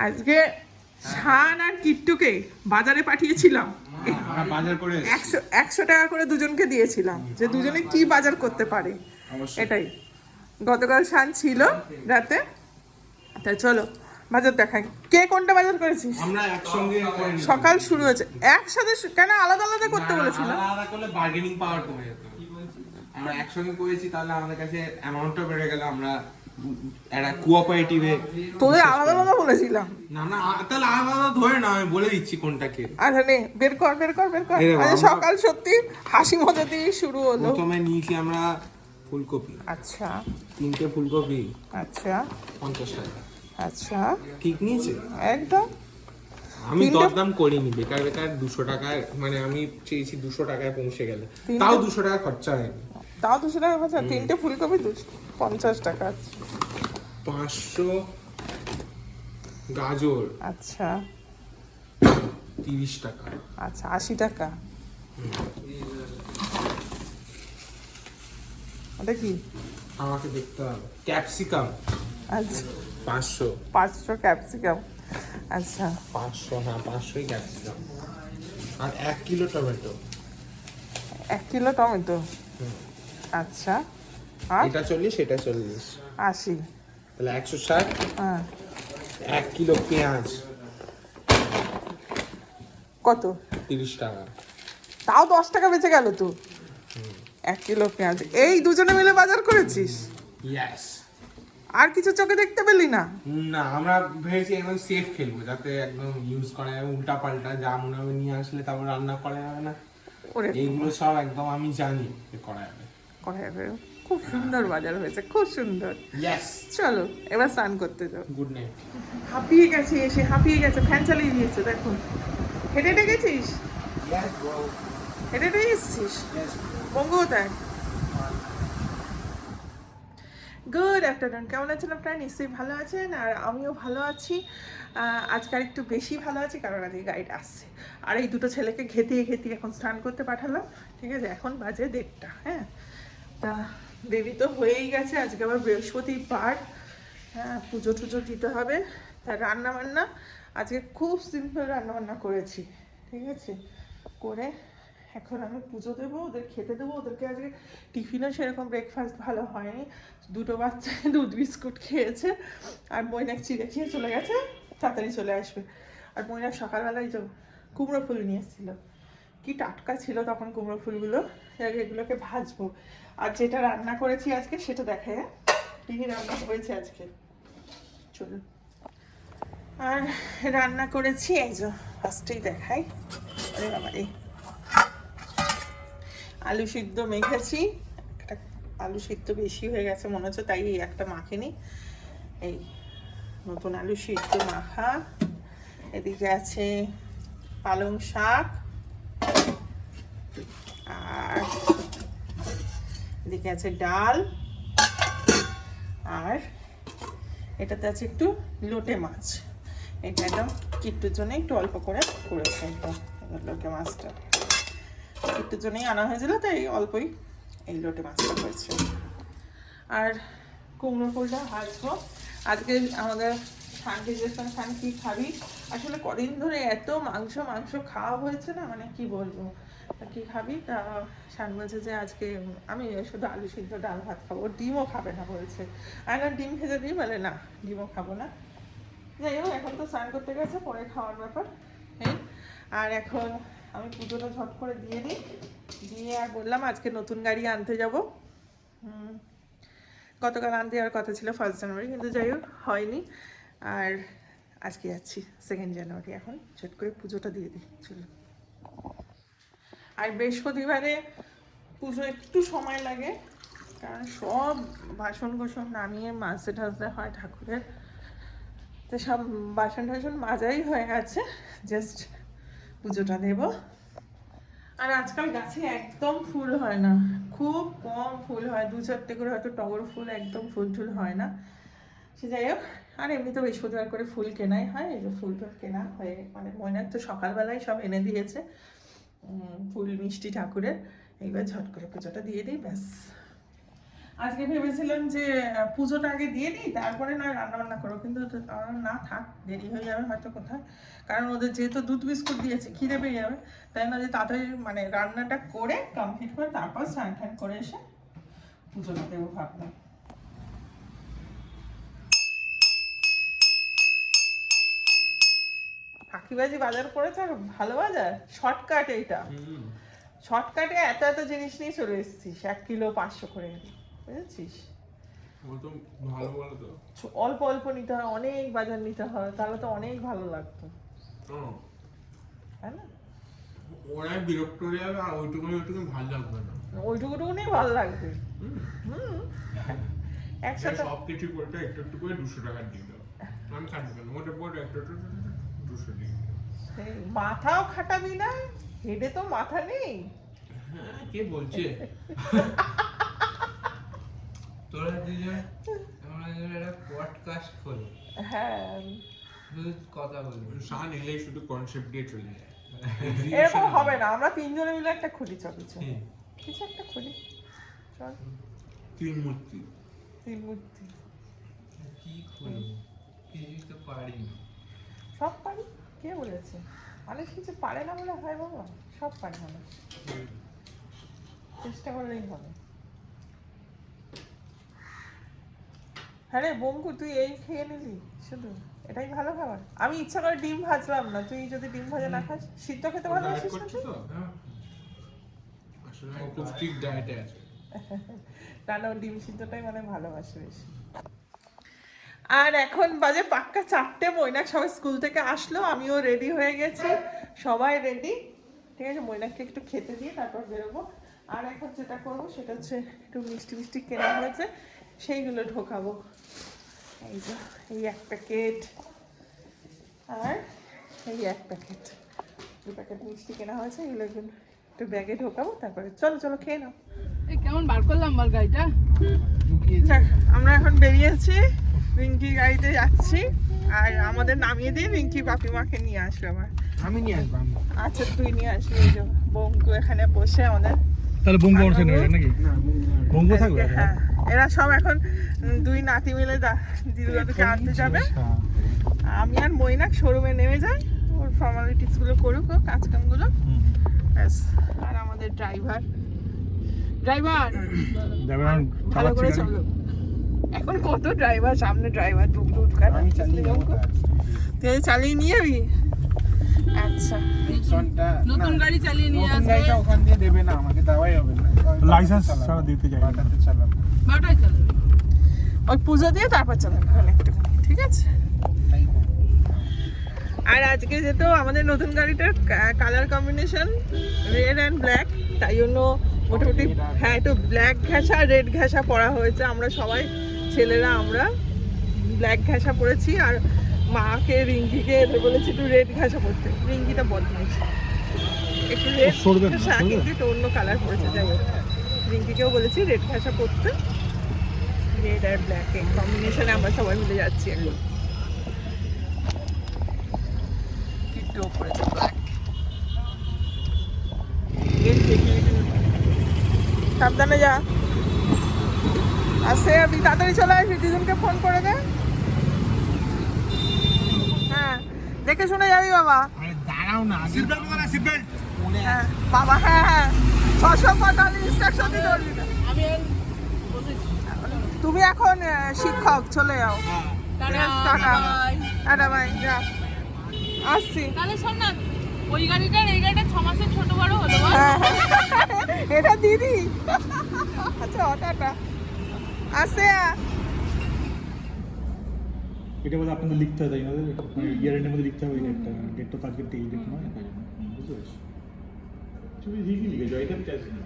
আজকে শান আর কিট্টুকে বাজারে পাঠিয়েছিলাম। বাজার করে 100 টাকা করে দুজনকে দিয়েছিলাম, যে দুজনে কি বাজার করতে পারে। এটাই গতকাল শান ছিল রাতে। তা চলো বাজার দেখাই, কে কোনটা বাজার করেছিস? আমরা একসঙ্গে সকাল শুরু হয়েছে একসাথে, কেন আলাদা আলাদা করতে বলেছিল? আলাদা করলে বার্গেনিং পাওয়ার কমে যেত। আমরা একসঙ্গে করেছি, তাহলে আমাদের কাছে অ্যামাউন্টটা বেড়ে গেল। আমরা একটা কোঅপারেটিভে তোদের আলাদা আলাদা বলেছিলাম। না না, তাহলে আলাদা ধরে না, আমি বলে দিচ্ছি কোনটাকে। আচ্ছা নে, বের কর বের কর বের কর। আচ্ছা, সকাল সত্যি হাসি মজা দিয়ে শুরু হলো। প্রথমে নিয়েছি আমরা ফুলকপি। আচ্ছা 3টে ফুলকপি আচ্ছা 50 টাকা। আচ্ছা ঠিক নিয়েছে একদম। আমি দরদাম করিনি, বেকার বেকার 200 টাকায়, মানে আমি চেয়েছি 200 টাকায় পৌঁছে গেলে, তাও 200 টাকা খরচা হয়নি। তাও 200 টাকা খরচা? 3টে ফুলকপি 250 টাকা। 500 গাজর। আচ্ছা 30 টাকা। আচ্ছা 80 টাকা। ওটা কি? আমাকে দেখতে হবে। ক্যাপসিকাম আচ্ছা 500 ক্যাপসিকাম। আচ্ছা 500, হ্যাঁ 500ই ক্যাপসিকাম। আর 1 কিলো টমেটো। 1 kilo tomato. আচ্ছা আর এটা 40, এটা 40, 80। তাহলে 160। হ্যাঁ 1 কিলো পেঁয়াজ কত? 30 টাকা। তাও 10 টাকা বেঁচে গেল তো। 1 কিলো পেঁয়াজ এই দুজনে মিলে বাজার করেছিস? ইয়েস। আর কিছু চোখে দেখতে পেলি না? না, আমরা ভেবেছি একদম সেফ খেলবো, যাতে একদম ইউজ করা যাবে, উল্টা পাল্টা যা মনে হবে নিয়ে আসলে তারপর রান্না করা যাবে না। ওরে এইগুলো সব একদম আমি জানি যে করা যাবে। করা যাবে। খুব সুন্দর বাজার হয়েছে, খুব সুন্দর। ইয়েস। চলো এবার স্নান করতে যাও। Good night. হাঁপিয়ে গেছে, এসে হাঁপিয়ে গেছে, ফ্যান চালিয়ে দিয়েছে। দেখুন হেঁটে হেঁটে গেছিস, হেঁটে হেঁটে এসছিস। বঙ্গ কোথায়? গুড আফটারনুন, কেমন আছেন আপনারা? নিশ্চয়ই ভালো আছেন, আর আমিও ভালো আছি। আজকাল একটু বেশি ভালো আছি, কারণ আজকে গাইড আসছে। আর এই দুটো ছেলেকে ঘেতিয়ে ঘেতিয়ে এখন স্নান করতে পাঠালাম। ঠিক আছে, এখন বাজে 1:30। হ্যাঁ, তা দেরি তো হয়েই গেছে, আজকে আবার বৃহস্পতিবার। হ্যাঁ, পুজো টুজো দিতে হবে। তা রান্না বান্না আজকে খুব সিম্পল রান্না বান্না করেছি। ঠিক আছে, করে এখন আমি পুজো দেবো, ওদের খেতে দেবো। ওদেরকে আজকে টিফিনও সেরকম ব্রেকফাস্ট ভালো হয়নি। দুটো বাচ্চা দুধ বিস্কুট খেয়েছে, আর মৈনাক চিড়ে খেয়ে চলে গেছে, তাড়াতাড়ি চলে আসবে। আর মৈনাক সকালবেলায় যে কুমড়ো ফুল নিয়ে এসেছিলো, কি টাটকা ছিল তখন কুমড়ো ফুলগুলো। এগুলোকে ভাজবো। আর যেটা রান্না করেছি আজকে সেটা দেখে, কী রান্না হয়েছে আজকে চলুন। আর রান্না করেছি এই যে, ফার্স্টেই দেখাই। আরে বাবা রে, আলু সিদ্ধ মেখেছি। একটা আলু সিদ্ধ বেশি হয়ে গেছে মনে হচ্ছে, তাই একটা মাখিনি। এই নতুন আলু সিদ্ধ মাখা। এদিকে আছে পালং শাক, আর এদিকে আছে ডাল, আর এটাতে আছে একটু লোটে মাছ। এটা একদম কিট্টুর জন্য একটু অল্প করে করেছে। একদম লোটে মাছটা কিট্টুর জন্যই আনা হয়েছিল, তাই অল্পই এই লোটে মাছটা হয়েছে। আর কুমড়ো ফুলটা ভাজবো। আজকে আমাদের শানকে জিজ্ঞেস করে, শান কি খাবি? আসলে কদিন ধরে এত মাংস মাংস খাওয়া হয়েছে না, মানে কি বলবো। কি খাবি? তা শান বলছে যে আজকে আমি শুধু আলু সিদ্ধ ডাল ভাত খাবো, ডিমও খাবে না বলছে। আর ডিম ভেজে দিই, বলে না ডিমও খাবো না। যাই হোক, এখন তো স্নান করতে গেছে, পরে খাওয়ার ব্যাপার। এই আর এখন আমি পুজোটা ঝট করে দিয়ে দিই, দিয়ে আর বললাম আজকে নতুন গাড়ি আনতে যাব। গতকাল আনতে যাওয়ার কথা ছিল 1 জানুয়ারি, কিন্তু যাই হোক হয়নি। আর আজকে যাচ্ছি 2 জানুয়ারি। এখন ঝট করে পুজোটা দিয়ে দিই চলো। আর বৃহস্পতিবারে পুজো একটু সময় লাগে, কারণ সব বাসন কোসন নামিয়ে মাজতে টাজতে হয় ঠাকুরের। তো সব বাসন টাসন মাজাই হয়ে গেছে, জাস্ট পুজোটা দেব। আর আজকাল গাছে একদম ফুল হয় না, খুব কম ফুল হয়, 2-4টে করে হয়তো টগর ফুল, একদম ফুল টুল হয় না। সে যাই হোক, আর এমনি তো বৃহস্পতিবার করে ফুল কেনাই হয়। এই যে ফুল টুল কেনা হয়ে, মানে ময়নার তো সকালবেলায় সব এনে দিয়েছে ফুল মিষ্টি ঠাকুরের। এইবার ঝট করে পুজোটা দিয়ে দিই, ব্যাস। আজকে ভেবেছিলাম যে পুজোটা আগে দিয়ে দিই, তারপরে নয় রান্না বান্না করবো, কিন্তু না থাক, দেরি হয়ে যাবে হয়তো কোথায়, কারণ ওদের যেহেতু দুধ বিস্কুট দিয়েছে খিদে পেয়ে যাবে, তাই না যে তাড়াতাড়ি মানে রান্নাটা করে কমপ্লিট করে তারপর স্নান টান করে এসে পুজোটা দেবো ভাবলাম। ফাঁকিবাজি বাজার করেছে, আর ভালো বাজার, শর্টকাট এইটা, শর্টকাটে এত এত জিনিস নিয়ে চলে এসেছিস, 1 কিলো 500 করে, বুঝেছিস? অল্প অল্প নিতে হয়, অনেক বাজার নিতে হয়, তাহলে তো অনেক ভালো লাগতো, তাই না? ওরা বিরক্ত হয়ে যাবে, আর ওইটুকু ভালো লাগবে না, ওইটুকুটুকুনি ভালো লাগবে। একসাথে সবকিছু করতে একটু একটু করে 200 টাকা দিয়ে দাও, আমি খাটবো কেন, ওটা পরে একটু একটু 200 দিয়ে দাও। মাথাও খাটাবি না, হেডে তো মাথা নেই। হ্যাঁ, কে বলছে? তোরা দুজন আমরা একটা পডকাস্ট খোলো, হ্যাঁ শুধু কথা বলবো, শান এলেই শুধু কনসেপ্ট দিয়ে চলে যায়। এরকম হবে না, আমরা তিনজনে মিলে একটা খুলি, চল কিছু কিছু একটা খুলি, চল। তিন মূর্তি কি খুলবো, কিছুই তো পারি না। সব পারি, কে বলেছে? মানুষ কিছু পারে না বলে হয় বাবা, সব পারে মানুষ, চেষ্টা করলেই হবে। হ্যাঁ রে বঙ্কু, তুই এই খেয়ে নিলি শুধু, এটাই ভালো খাবার। আমি ইচ্ছা করে ডিম ভাজলাম না, তুই যদি ডিম ভাজা না খাস, সিদ্ধ খেতে ভালোবাসিস না তুই? আসলে খুব স্ট্রিক্ট ডায়েটে আছে। না না, ডিম সিদ্ধটাই মানে ভালোবাসি বেশি। আর এখন বাজে পাক্কা 4টে, মৈনাক সবাই স্কুল থেকে আসলো, আমিও রেডি হয়ে গেছি, সবাই রেডি, ঠিক আছে? মৈনাককে একটু খেতে দিয়ে তারপর বেরোবো। আর এখন যেটা করবো সেটা হচ্ছে একটু মিষ্টি মিষ্টি কেনা হয়েছে, সেইগুলো ঢোকাবো। এই যে এই 1 প্যাকেট আর এই 1 প্যাকেট, 2 প্যাকেট মিষ্টি কেনা হয়েছে, এগুলো একটু ব্যাগে ঢোকাবো, তারপরে চলো চলো খেয়ে নাও। কেমন বার করলাম বল গাড়িটা। যাক, আমরা এখন বেরিয়েছি, রিঙ্কি গাড়িতে যাচ্ছি, আর আমাদের নামিয়ে দিয়ে রিঙ্কি বাপিমাকে নিয়ে আসবে আবার। আমি নিয়ে আসবো। আচ্ছা তুই নিয়ে আসবি, এই যে বঙ্কু এখানে বসে আমাদের, তাহলে বঙ্গু অংশ নেবে নাকি? বঙ্গু থাকবে? হ্যাঁ, এরা সব এখন 2 নাতি মিলে দিদু দাদুকে আনতে যাবে। আমি আর মৈনাক শোরুমে নেমে যাই, ওর ফর্মালিটিস গুলো করুক, ও কাজকামগুলো, ব্যাস। আর আমাদের ড্রাইভার ভালো করে চলো। এখন কত ড্রাইভার, সামনে ড্রাইভার টুক টুক করে, আমি চালিয়ে যাবো। তুই চালিয়ে নিয়ে যাবি? আচ্ছা, নতুন গাড়ি চালিয়ে নিয়ে আসবে, গাড়িটা ওখান দিয়ে দেবে না, আমাকে দেওয়াই হবে না, লাইসেন্স ছাড়া দিতে যাই না। চালাবো। বাটাই চালাবে। ওই পুজো দিয়ে তারপর চালাবি একটু, ঠিক আছে? আর আজকে যেহেতু আমাদের নতুন গাড়িটার colour combination red and black, তাই জন্য মোটামুটি হ্যাঁ একটু ব্ল্যাক ঘেঁষা রেড ঘেঁষা পরা হয়েছে। আমরা সবাই ছেলেরা আমরা ব্ল্যাক ঘেঁষা পরেছি, আর মাকে রিঙ্কিকে এদের বলেছি একটু রেড ঘেঁষা পরতে। রিঙ্কিটা বদমাইশ, একটু রেড ঘেঁষা কিন্তু একটু অন্য কালার পরেছে, যাই হোক রিঙ্কিকেও বলেছি রেড ঘেঁষা পরতে, রেড আর ব্ল্যাক এই কম্বিনেশনে আমরা সবাই মিলে যাচ্ছি এখন। কিট্টু পরেছে ব্ল্যাক, সাবধানে যা, আসে আপনি তাড়াতাড়ি চলে আসবি, দিদুনকে ফোন করে দে। হ্যাঁ দেখে শুনে যাবি বাবা। আরে দাঁড়াও না, সিট বেল্ট পরে, সিট বেল্ট। হ্যাঁ বাবা, হ্যাঁ হ্যাঁ 645 ইনস্ট্রাকশন দিতে পারবি না। আমি বসেছি। তুমি এখন শিক্ষক, চলে যাও। Tata tata. Bye. Tata bye, যা আসছি। তাহলে শোন না, ওই গাড়িটার এই গাড়িটা 6 মাসের ছোট বড় হলো বল। হ্যাঁ এটা দিদি। আচ্ছা টাটা, আসে। এটা বলে আপনাদের লিখতে হয়, তাই না? ইয়ার এন্ডের মধ্যে লিখতে হবে এই ডেটটা, ডেটটা তারিখের এই ডেট নয়, তাই জন্য বুঝতে পারছি। তুমি ঠিকই লিখেছো, এটা আমি চাইছি না,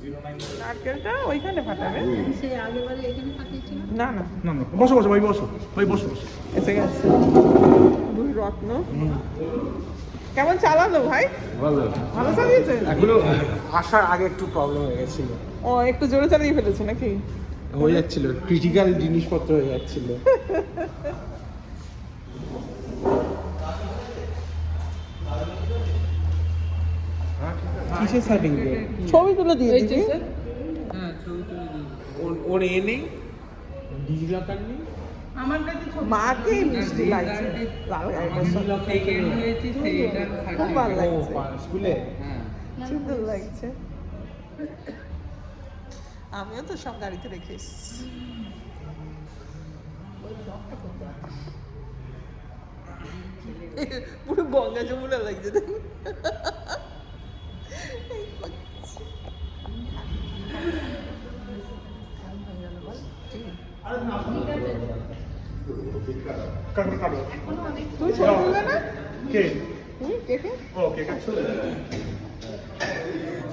09 নারকেলটা ওইখানে ফাটাবে না না না না, বসো বসো ভাই, বসো ভাই, বসো বসো। এসে গেছে 2 রত্ন। কেমন চালালো ভাই? ভালো চালিয়েছে? এগুলো আসার আগে একটু প্রবলেম হয়ে গেছিল, ও একটু জোরে চালিয়ে ফেলেছে নাকি? হয়ে যাচ্ছিল, ক্রিটিক্যাল জিনিসপত্র হয়ে যাচ্ছিল। কিসের সার্টিফিকেট? ছবি তুলে দিয়ে দিবি। হ্যাঁ, ছবি তুলে দিই। ওর এ নেই ডিজিলকার নেই আমার কাছে ছোট মাকেই মিষ্টি লাগছে লাল গাড়িটার সাথে। সেকেন্ড হয়েছি সেইটা খুব ভালো লাগছে, স্কুলে হ্যাঁ সুন্দর লাগছে। আমিও তো সব গাড়িতে রেখে এসেছি। পুরো গঙ্গা যমুনা লাগছে দেখো। তুই ছবি তুলবে না? কে কে কে? ও কে কাটছো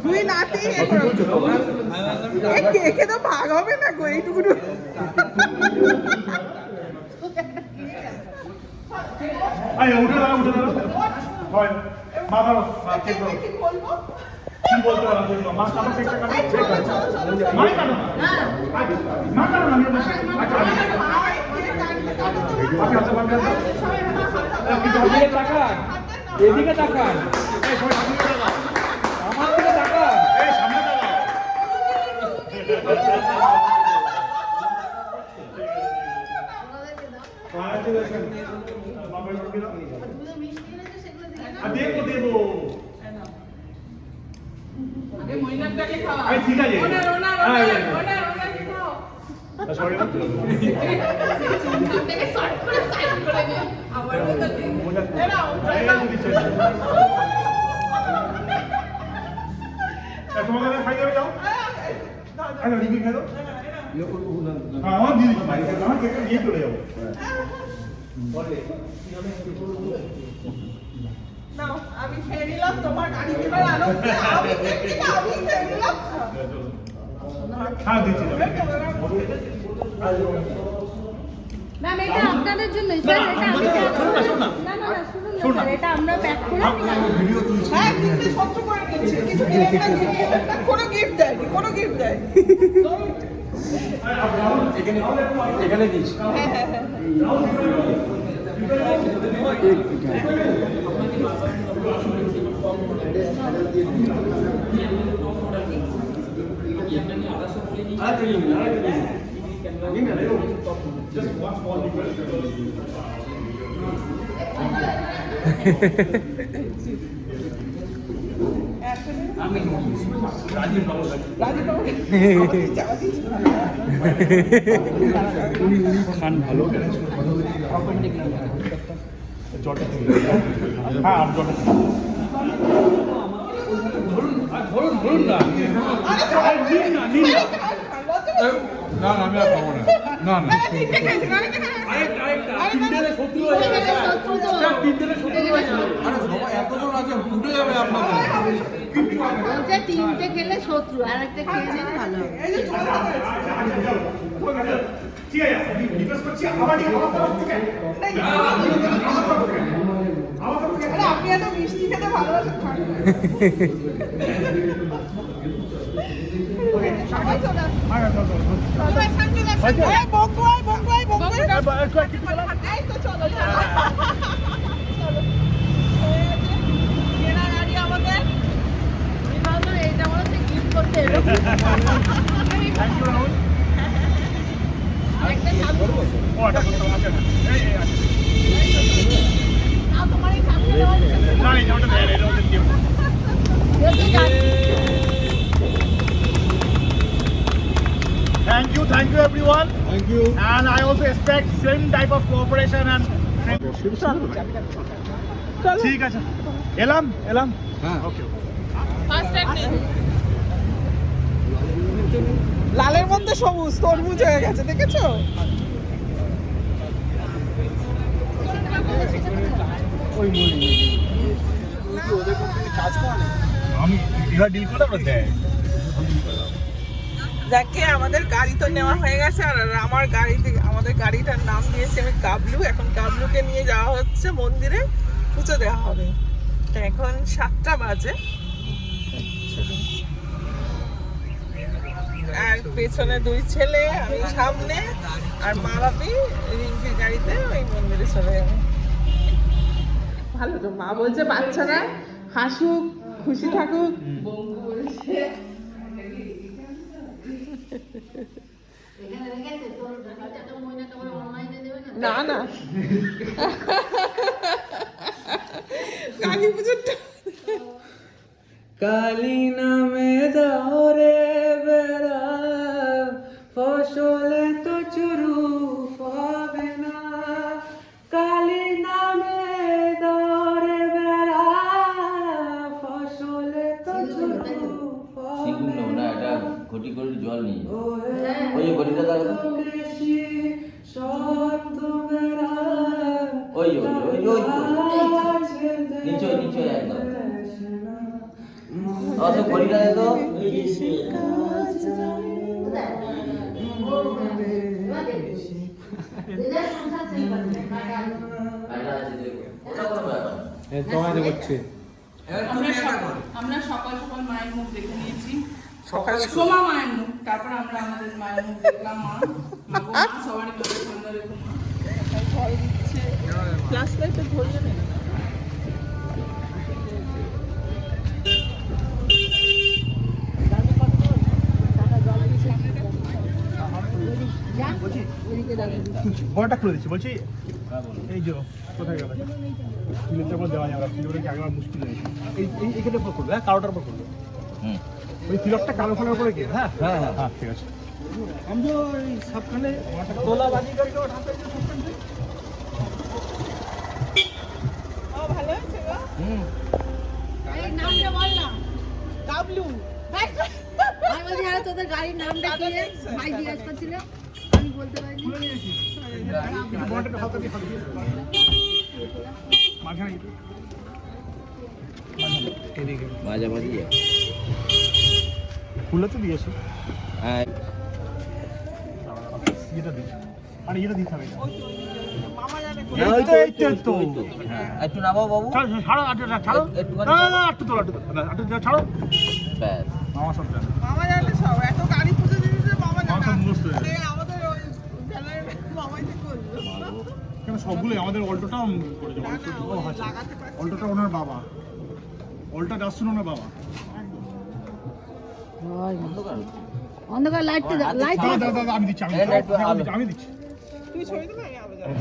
দুই নাতি কেকে তো ভাগ হবে না গো এইটুকু। আরে উঠে দাঁড়া হয় মা দাঁড়াও মা চেক করো কি বলতে পারো বলবো মা কাটো চেকটা কাটো চেক করো মা কাটো মা কাটো না আমি বলছি আচ্ছা আপনি হাতে বাঁধবেন আপনি এদিকে তাকান এদিকে তাকান এই সবাই সামনে তাকাও আমার দিকে তাকান এই সামনে তাকাও কংগ্রাচুলেশন বাবা কি দাও দেবো দেবো আগে মইনাটাকে খাওয়া আরে ঠিক আছে ওনার খাও সরি থেকে শর্ট করে সাইড করে দে আমার কথা দে তোমাকে খাই দেবে যাও আরে রিপি খাই দাও হ্যাঁ আমার দিদি আমার কেটে নিয়ে চলে যাবো নাও আমি খেয়ে নিলাম তোমার গাড়ি এবার আনন্দে আমি দেখছি না আমি খেয়ে নিলাম। হ্যাঁ দিচ্ছি ম্যাম এটা আপনাদের জন্য স্যার এটা আমি না না না শুনুন না স্যার এটা আমরা প্যাক করে ভিডিও তুলছি হ্যাঁ কিন্তু সহ্য করে নিচ্ছি কিছু দিলেন না কোনো গিফট দেয়নি কোনো গিফট দেয়নি। এখানে দিস হ্যাঁ হ্যাঁ হ্যাঁ খান ভালো জলটা হ্যাঁ আর জলটা ধরুন না না আমি আর খাবো না না আরে সবাই এতজন আছে ফুটে যাবে আপনাদের বলছে তিনটে খেলে শত্রু আর একটা খেয়ে নিলে ভালো হবে ঠিক আছে রিকোয়েস্ট করছি আবার আপনি এত মিষ্টি খেতে ভালোবাসেন সবাই চলে আসুন। এই বঙ্গুয়াই এই তো চলো চলো কেনা গাড়ি আমাদের এইটা মনে হচ্ছে গিফট করতে এলো থ্যাংক ইউ রাহুল একটা সামনে ও এটা তোমাকে তোমার এই সামনে দেওয়া না এটা ওটা দেয় এটা ওটা দিও Thank you everyone. Thank you. And I also expect same type of cooperation and ঠিক আছে এলাম হ্যাঁ ওকে ফার্স্ট ট্যাগ নেই লালের মধ্যে সবুজ তরমুজ হয়ে গেছে দেখেছো? আমি এরা ডিল করলাম না দেয় যাকে আমাদের গাড়ি তো নেওয়া হয়ে গেছে আর আমার আমাদের গাড়িটার নাম দিয়েছি আমি কাবলু। এখন কাবলুকে নিয়ে যাওয়া হচ্ছে মন্দিরে পুজো দেওয়া হবে। তো এখন 7টা বাজে আর পেছনে 2 ছেলে আমি সামনে আর মা বাপি রিঙ্কির গাড়িতে ওই মন্দিরে চলে যাবে। ভালো তো মা বলছে বাচ্চারা হাসুক খুশি থাকুক। না না কালী পুজোরটা কালী নামে দরে বেড়া ফসলে তো চুরু পাবে না কালী নামে দরে বেড়া ফসলে তো চুরু সিঙ্গুল না এটা ঘটি করে জল নিয়ে ওই ঘটিটা দাও ওই ওই ওই ওই নিচে নিচে একদম আচ্ছা ঘটিটা দে তো তোমাদের করছে আমরা সকাল সকাল মায়ের মুখ দেখে নিয়েছি সকাল সোমা মায়ের মুখ, তারপর আমরা আমাদের মায়ের মুখ দেখলাম। মা সবারই চোখের সামনে রেখো মা। ফল দিচ্ছে ফ্ল্যাশ লাইটে ধরিয়ে নেই বড়টা খুলে দিচ্ছি বলছি এই যে কোথায় গেল তুলে তো দেওয়া যাবে তুলে কি আগে মুশকিল হয়েছে এই এখানে উপর করবে হ্যাঁ কালোটার উপর করবে হুম ওই তিলকটা কালো ফলের উপরে গিয়ে হ্যাঁ হ্যাঁ হ্যাঁ হ্যাঁ ঠিক আছে আমি তো ওই সবখানে তোলা বাজি করে ঢাকা ভালো হয়েছে গো হুম এই নামটা বল না ডাবলু আমি বলছি হ্যাঁ তোদের গাড়ির নামটা কি রে? ভাই জিজ্ঞেস করছিল আমি বলতে পারিনি বড়টা হালকা দিয়ে হালকা দিয়ে মাঝখানে এদিকে মাঝামাঝি খুলে তো দিয়েছে হ্যাঁ এটা দিই আর এটা দিতে হবে মামা জানে এই তো একটু নামাও বাবু ছাড়ো ছাড়ো একটুখানি না না একটু তোলো একটু ছাড়ো ব্যাস মামা সব জানে মামা জানে সব এত গাড়ি পুজো দিয়েছে মামা মামা সব জানে মুখস্থ হয়ে গেছে। এই আমাদের ওই গ্যালারির মামাই তো করলো কেন সবগুলোই আমাদের অল্টোটাও করেছে ও আচ্ছা লাগাতে পারছি অল্টোটা ওনার বাবা অল্টা যাচ্ছিল ওনার বাবা অন্ধকার লাইটটা লাইট দাদা দাদা আমি দিচ্ছি আমি দিচ্ছি তুই ছবি দিবি আমি আবার যাবো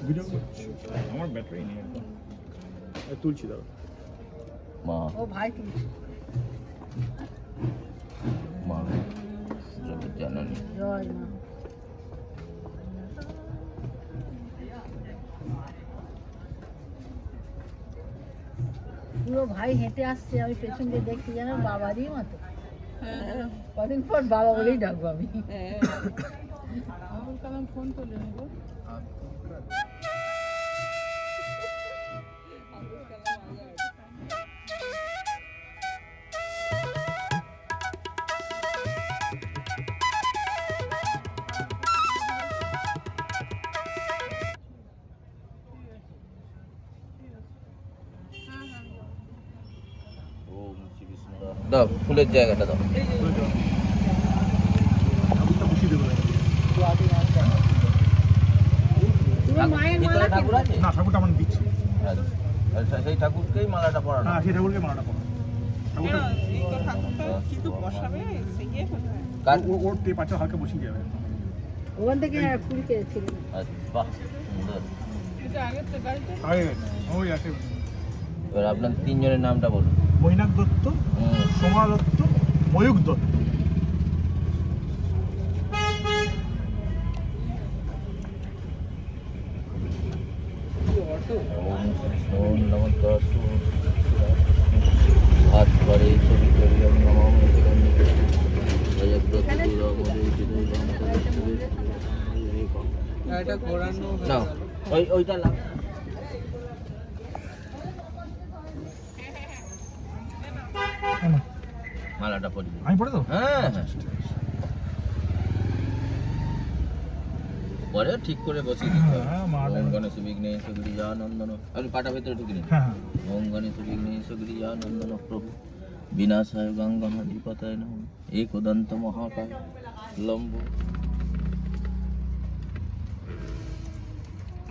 ভিডিও আমার ব্যাটারি নেই একদম তুলছি দাদা মা ও ভাই তুমি মা জানানি জয় মা পুরো ভাই হেঁটে আসছে আমি পেছন দিয়ে দেখছি যেন বাবারই মতো কদিন পর বাবা বলেই ডাকবো আমি আবুল কালাম ফোন তোলে গো। দাও ফুলের জায়গাটা দাও পুরো মায়ের ভিতরে মালা ঠাকুর আছে না ঠাকুরটা আমার দিচ্ছি আচ্ছা, সেই ঠাকুরকেই মালাটা পরানো হ্যাঁ সেই ঠাকুরকে মারাটা করো ঠাকুরটা এই তো ঠাকুরটা কিন্তু বসাবে সে গিয়ে কোথায় কার ওর টেপ আছে হালকা বসিয়ে যাবে ওখান থেকে ফুল কেটেছিল আচ্ছা, বাহ সুন্দর এটা আগের তো গাড়িতে আগে ওই আছে এবার আপনার তিনজনের নামটা বলুন মৈনাক দত্ত হুম, সোমা দত্ত ময়ূক দত্ত ওম কৃষ্ণ নমঃ হাত পরে ছবি করি আমি নমঃ এটা ঘোরানো না ওইটা লাগ মালাটা পরি আমি পড়ে তো হ্যাঁ হ্যাঁ পরে ঠিক করে বসিয়ে দিতে হবে হ্যাঁ, মালাটা- ওম গণেশ বিঘ্নেশ গিরিজানন্দন আমি পাটা ভেতরে ঢুকিনি হ্যাঁ হ্যাঁ ওম গণেশ বিঘ্নেশ গিরিজানন্দন প্রভু বিনাশায় গঙ্গনাধিপতায় নমঃ একদন্ত মহাকায় লম্ব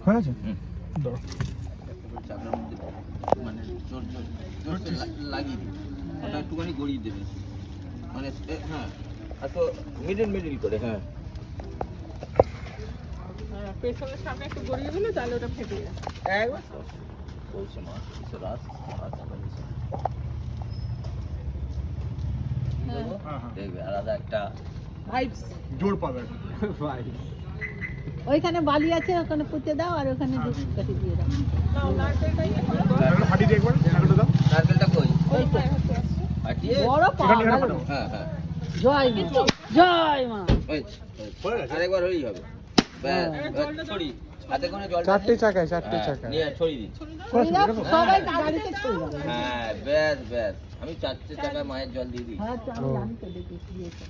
হয়ে গেছে হুম। ধরো চাকরার মধ্যে মানে জোর জোর জোরসে লাগিয়ে দিই ওটা একটুখানি গড়িয়ে দেবে মানে হ্যাঁ আর তো মিডিল মিডিল করে হ্যাঁ পেছনের সামনে একটু গড়িয়ে দিলে তাহলে ওটা ফেটে যায়। একবার বলছে মাছ কিছু রাস মাছ বলেছে হ্যাঁ হ্যাঁ দেখবে আলাদা একটা ভাইবস। জোর পাবে ভাই ওইখানে বালি আছে, ওখানে পুঁতে দাও আর ওখানে দুধ কাটি দিয়ে দাও। নাও নারকেলটাই নারকেলটা ফাটিয়ে দিয়ে একবার নারকেলটা দাও নারকেলটা কই ওই পায়ে হাতে আছে। ফাটিয়ে বড় এখানে পাগল। ফাটাও। হ্যাঁ হ্যাঁ জয় মা, জয় মা। হয়েছে হয়ে গেছে? আরেকবার হলেই হবে ব্যাস ব্যাস, ছড়ি হাতে করে জল চারটে চাকায় চারটে চাকায় নিয়ে ছড়ি দিন সবাই গাড়িতে চলে যাবে। হ্যাঁ ব্যাস ব্যাস আমি 4টে টাকায় মায়ের জল দিয়ে দিই হ্যাঁ তো আমি জানি তো, দেখি দিয়েছে।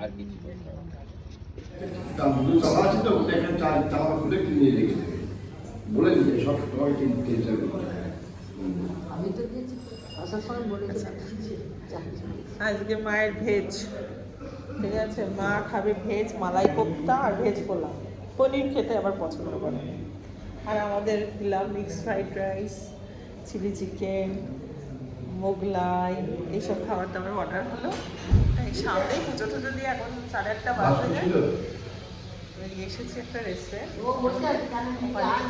আর কিছু করতে হবে না। দুধ চালা আছে তো এখানে চালা খুলে কিনে রেখে দেবে বলে দিবে সব সবাই কিনতে যাবে আমি তো দিয়েছি, আসার সময় বলে দিয়েছি। আজকে মায়ের ভেজ, ঠিক আছে, মা খাবে ভেজ মালাই কোপ্তা আর ভেজ পোলাও, পনির খেতে আবার পছন্দ করে। আর আমাদের দিলাম mix fried rice, chilli chicken, Mughlai, এইসব খাবার দাবার অর্ডার হলো। এই সামনেই পুজো টুজো দিয়ে এখন 8:30 বাজে যায়, বেরিয়ে এসেছি একটা রেস্টুরেন্ট,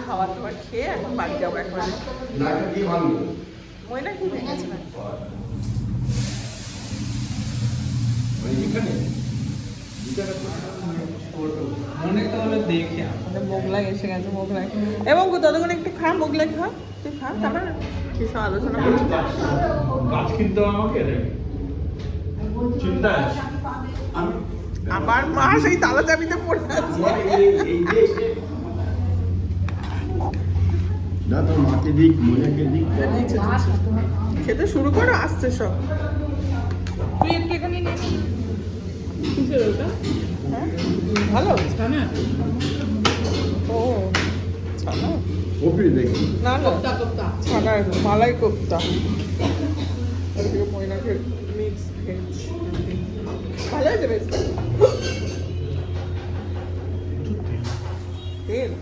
খাবার দাবার খেয়ে এখন বাড়ি যাবো একবারে। না কি ভালো ময়না কি ভেঙেছে না? এখানে মনে তো হলো দেখে আমাদের মোগলাই এসে গেছে, মোগলাই। এবং ততক্ষণ একটু খা, মোগলাই খা, তুই খা, তারপর কিছু আলোচনা করছি। গাছ কিনতে হবে আমাকে রে চিন্তা আছে আমি আমার মা সেই তালা চাবিতে পড়ে আছে। না তোর মাকে দিক মনেকে দিক খেতে শুরু করো, আসছে সব। তুই একটু এখানে নিয়ে নি। কিসের ওটা? হ্যাঁ ভালো ছানা? ও ছানা কপি দেখি না না কোপ্তা কোপ্তা। ছানা, মালাই কোপ্তা। এদিকে ময়নাকে মিক্স ভেজ, ভালো হয়েছে বেশ। তেল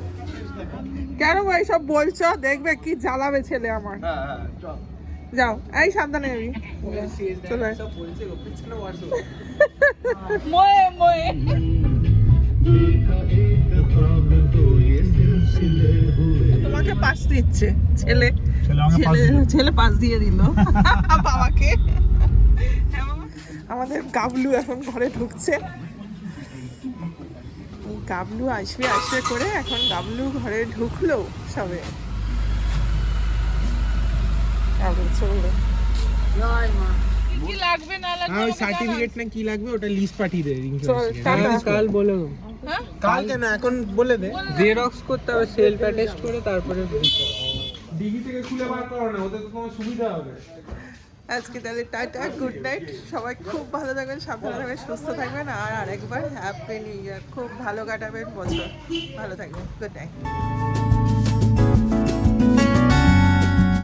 কেন ভাই সব বলছো? দেখবে কি জ্বালাবে ছেলে আমার। হ্যাঁ হ্যাঁ চল যাও, এই সাবধানে যাবি। চলে আয়। সব বলছে গো পিছনে বসো ময়ে ময়ে। তোমাকে পাস দিচ্ছে ছেলে, ছেলে আমাকে পাস ছেলে দিল। ছেলে পাস দিয়ে দিল বাবাকে। আমাদের গাবলু এখন ঘরে ঢুকছে। গাবলু আসবে আসবে করে এখন গাবলু ঘরে ঢুকলো সবে। চলো জয় মা। কি লাগবে না লাগবে হ্যাঁ ওই আমাকে সার্টিফিকেট না কি লাগবে ওটা লিস্ট পাঠিয়ে দে চল, টাটা। কাল বলে হ্যাঁ? কালকে না এখন বলে দে জেরক্স করতে হবে, সেলফ অ্যাটেস্ট করে তারপরে ডিগি থেকে খুলে বার করো না, ওতে তো তোমার সুবিধা হবে। আজকে তাহলে টাটা, গুড নাইট। সবাই খুব ভালো থাকবেন, সাবধানে থাকবেন, সুস্থ থাকবেন। আর আরেকবার হ্যাপি নিউ ইয়ার, খুব ভালো কাটাবেন বছর, ভালো থাকবেন, গুড নাইট।